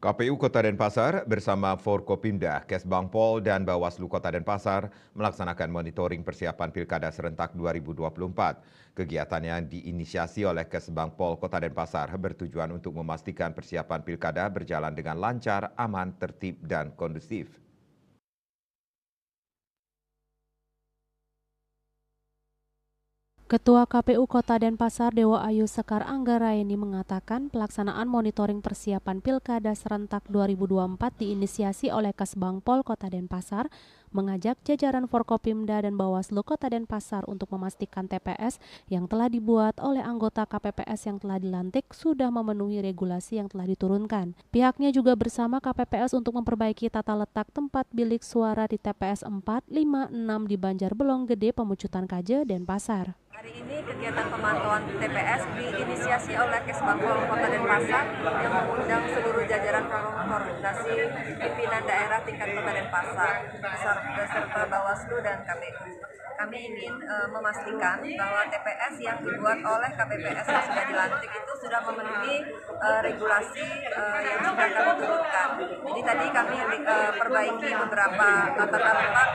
KPU Kota Denpasar bersama Forkopimda, Kesbangpol, dan Bawaslu Kota Denpasar melaksanakan monitoring persiapan Pilkada serentak 2024. Kegiatan yang diinisiasi oleh Kesbangpol Kota Denpasar bertujuan untuk memastikan persiapan Pilkada berjalan dengan lancar, aman, tertib, dan kondusif. Ketua KPU Kota Denpasar Dewa Ayu Sekar Anggaraini mengatakan pelaksanaan monitoring persiapan Pilkada serentak 2024 diinisiasi oleh Kesbangpol Kota Denpasar, mengajak jajaran Forkopimda dan Bawaslu Kota Denpasar untuk memastikan TPS yang telah dibuat oleh anggota KPPS yang telah dilantik sudah memenuhi regulasi yang telah diturunkan. Pihaknya juga bersama KPPS untuk memperbaiki tata letak tempat bilik suara di TPS 4, 5, 6 di Banjarbelong Gede, Pemucutan Kaje, Denpasar. Hari ini kegiatan pemantauan TPS diinisiasi oleh Kesbangpol Kota Denpasar yang mengundang seluruh jajaran forum koordinasi pimpinan daerah tingkat Kota Denpasar beserta Bawaslu dan KPU. Kami ingin memastikan bahwa TPS yang dibuat oleh KPPS yang sudah dilantik itu sudah memenuhi regulasi yang sudah kami turunkan. Jadi tadi kami perbaiki beberapa tata letak,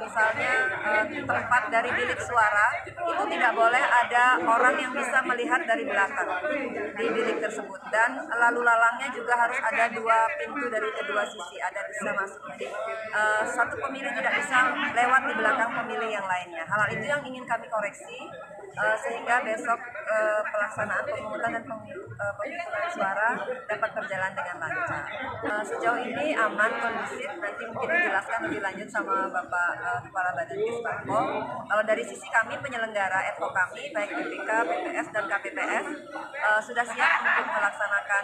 misalnya tempat dari bilik suara itu tidak boleh ada orang yang bisa melihat dari belakang di bilik tersebut, dan lalu lalangnya juga harus ada 2 pintu dari kedua sisi, ada bisa masuk. Jadi satu pemilih tidak bisa lewat di belakang pemilih yang lainnya. Hal itu yang ingin kami koreksi sehingga besok pelaksanaan pemungutan dan penghitungan suara dapat berjalan dengan lancar. Sejauh ini aman, kondusif. Nanti mungkin dijelaskan lebih lanjut sama Bapak Kepala Badan Kesbangpol. Kalau dari sisi kami penyelenggara ETO kami, baik BPK, BPS, dan KPPS sudah siap untuk melaksanakan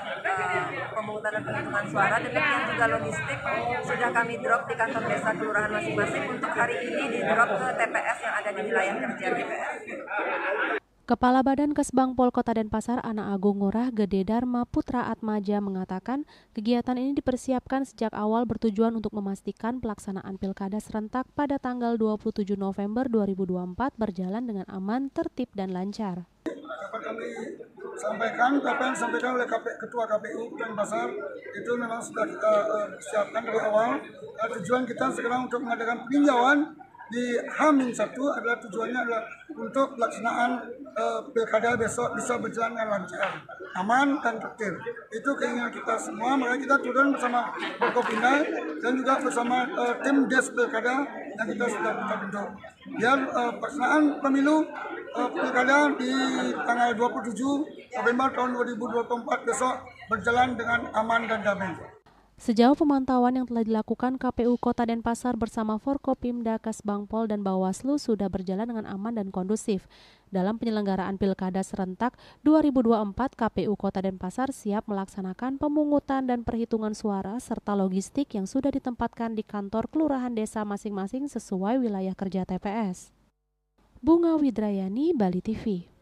pemungutan dan penghitungan suara. Demikian juga logistik sudah kami drop di kantor desa kelurahan masing-masing untuk hari ini di drop ke TPS yang ada di wilayah kerja TPS. Kepala Badan Kesbangpol Kota Denpasar Ana Agung Ngurah Gede Dharma Putra Atmaja mengatakan kegiatan ini dipersiapkan sejak awal bertujuan untuk memastikan pelaksanaan Pilkada serentak pada tanggal 27 November 2024 berjalan dengan aman, tertib, dan lancar. Dapat kami sampaikan, apa yang disampaikan oleh Ketua KPU Denpasar itu memang sudah kita siapkan dari awal. Tujuan kita sekarang untuk mengadakan peninjauan di H-1 adalah tujuannya adalah untuk pelaksanaan Pilkada besok bisa berjalan dengan lancar, aman, dan tertib. Itu keinginan kita semua, makanya kita turun bersama Forkopimda dan juga bersama tim Des Pilkada yang kita sudah kita bentuk. Biar pelaksanaan pemilu Pilkada di tanggal 27 November tahun 2024 besok berjalan dengan aman dan damai. Sejauh pemantauan yang telah dilakukan KPU Kota Denpasar bersama Forkopimda, Kesbangpol, dan Bawaslu sudah berjalan dengan aman dan kondusif. Dalam penyelenggaraan Pilkada serentak 2024, KPU Kota Denpasar siap melaksanakan pemungutan dan perhitungan suara serta logistik yang sudah ditempatkan di kantor kelurahan desa masing-masing sesuai wilayah kerja TPS. Bunga Widrayani, Bali TV.